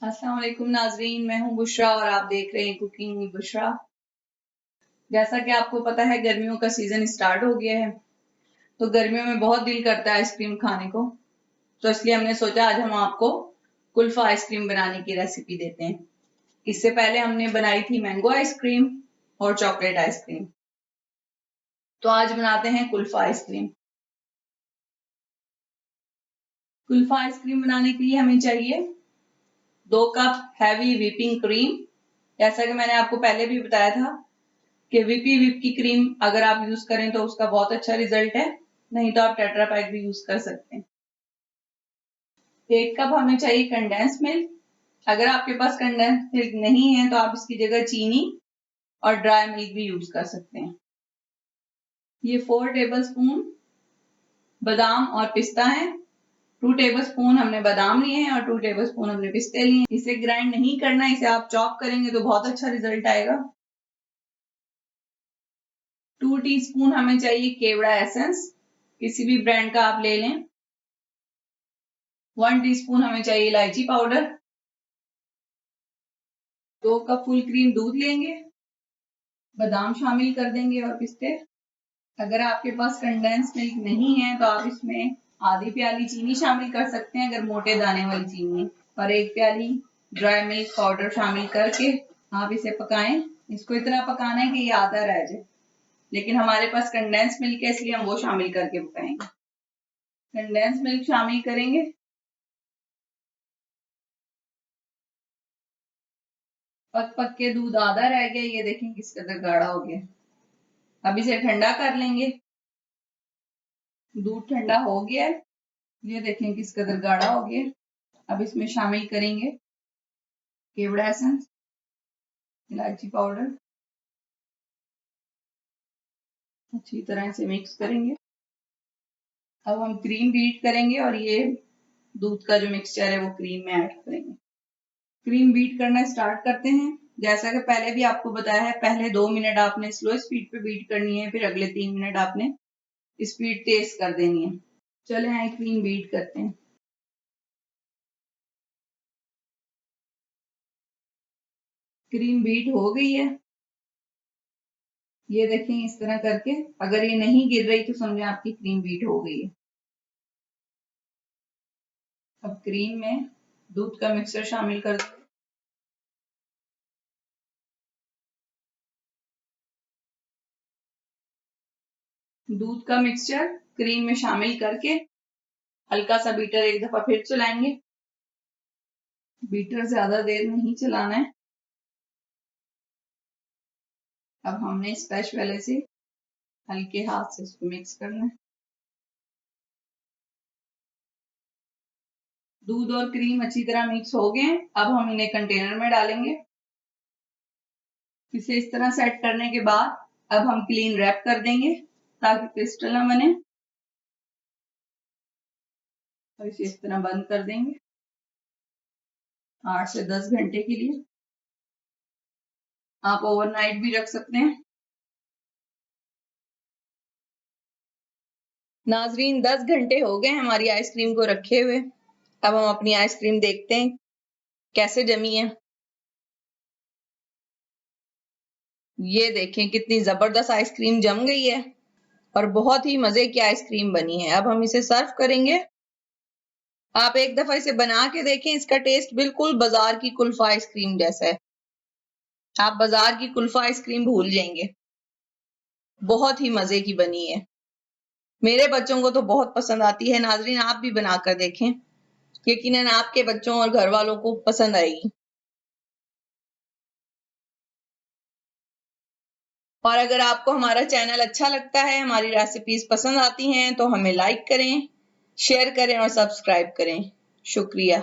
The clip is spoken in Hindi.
अस्सलाम वालेकुम नाजरीन, मैं हूं बुशरा और आप देख रहे हैं कुकिंग विद बुशरा। जैसा कि आपको पता है गर्मियों का सीजन स्टार्ट हो गया है, तो गर्मियों में बहुत दिल करता है आइसक्रीम खाने को। तो इसलिए हमने सोचा आज हम आपको कुल्फा आइसक्रीम बनाने की रेसिपी देते हैं। इससे पहले हमने बनाई थी मैंगो आइसक्रीम और चॉकलेट आइसक्रीम। तो आज बनाते हैं कुल्फा आइसक्रीम। कुल्फा आइसक्रीम बनाने के लिए हमें चाहिए 2 कप हैवी व्हिपिंग क्रीम। जैसा कि मैंने आपको पहले भी बताया था कि व्हिपी व्हिप की क्रीम अगर आप यूज करें तो उसका बहुत अच्छा रिजल्ट है, नहीं तो आप टेट्रा पैक भी यूज कर सकते हैं। 1 कप हमें चाहिए कंडेंस मिल्क। अगर आपके पास कंडेंस मिल्क नहीं है तो आप इसकी जगह चीनी और ड्राई मिल्क भी यूज कर सकते हैं। ये 4 टेबलस्पून बादाम और पिस्ता है। 2 टेबलस्पून हमने बादाम लिए हैं और 2 टेबलस्पून हमने पिस्ते लिए हैं। इसे ग्राइंड नहीं करना, इसे आप चॉप करेंगे तो बहुत अच्छा रिजल्ट आएगा। 2 टीस्पून हमें चाहिए केवड़ा एसेंस, किसी भी ब्रांड का आप ले लें। 1 टीस्पून हमें चाहिए इलायची पाउडर। 2 कप फुल क्रीम दूध लेंगे, बादाम शामिल कर देंगे और पिस्ते। अगर आपके पास कंडेंस मिल्क नहीं है तो आप इसमें आधी प्याली चीनी शामिल कर सकते हैं, अगर मोटे दाने वाली चीनी, और 1 प्याली ड्राई मिल्क पाउडर शामिल करके आप इसे पकाएं। इसको इतना पकाना है कि ये आधा रह जाए, लेकिन हमारे पास कंडेंस मिल्क है इसलिए हम वो शामिल करके पकाएंगे। कंडेंस मिल्क शामिल करेंगे। पक पक के दूध आधा रह गया, ये देखें किस कदर गाढ़ा हो गया। अब इसे ठंडा कर लेंगे। दूध ठंडा हो गया है, ये देखें किस कदर गाढ़ा हो गया। अब इसमें शामिल करेंगे केवड़ा एसेंस, इलायची पाउडर, अच्छी तरह से मिक्स करेंगे। अब हम क्रीम बीट करेंगे और ये दूध का जो मिक्सचर है वो क्रीम में ऐड करेंगे। क्रीम बीट करना स्टार्ट करते हैं। जैसा कि पहले भी आपको बताया है, पहले 2 मिनट आपने स्लो स्पीड पे बीट करनी है, फिर अगले 3 मिनट आपने स्पीड तेज कर देनी है। चले आए क्रीम बीट करते हैं। क्रीम बीट हो गई है, ये देखें इस तरह करके। अगर ये नहीं गिर रही तो समझे आपकी क्रीम बीट हो गई है। अब क्रीम में दूध का मिक्सचर शामिल कर दें। दूध का मिक्सचर क्रीम में शामिल करके हल्का सा बीटर एक दफा फिर चलाएंगे। बीटर ज्यादा देर नहीं चलाना है। अब हमने स्पैच वाले से हल्के हाथ से इसको मिक्स करना है। दूध और क्रीम अच्छी तरह मिक्स हो गए हैं। अब हम इन्हें कंटेनर में डालेंगे। इसे इस तरह सेट करने के बाद अब हम क्लीन रैप कर देंगे ताकि क्रिस्टल ना बने, और इसे इस तरह बंद कर देंगे 8 से 10 घंटे के लिए। आप ओवरनाइट भी रख सकते हैं। नाजरीन 10 घंटे हो गए हमारी आइसक्रीम को रखे हुए। अब हम अपनी आइसक्रीम देखते हैं कैसे जमी है। ये देखें कितनी जबरदस्त आइसक्रीम जम गई है और बहुत ही मजे की आइसक्रीम बनी है। अब हम इसे सर्व करेंगे। आप एक दफा इसे बना के देखें, इसका टेस्ट बिल्कुल बाजार की कुल्फा आइसक्रीम जैसा है। आप बाजार की कुल्फा आइसक्रीम भूल जाएंगे, बहुत ही मजे की बनी है। मेरे बच्चों को तो बहुत पसंद आती है। नाजरीन आप भी बनाकर देखें, यकीनन आपके बच्चों और घर वालों को पसंद आएगी। और अगर आपको हमारा चैनल अच्छा लगता है, हमारी रेसिपीज पसंद आती हैं, तो हमें लाइक करें, शेयर करें और सब्सक्राइब करें। शुक्रिया।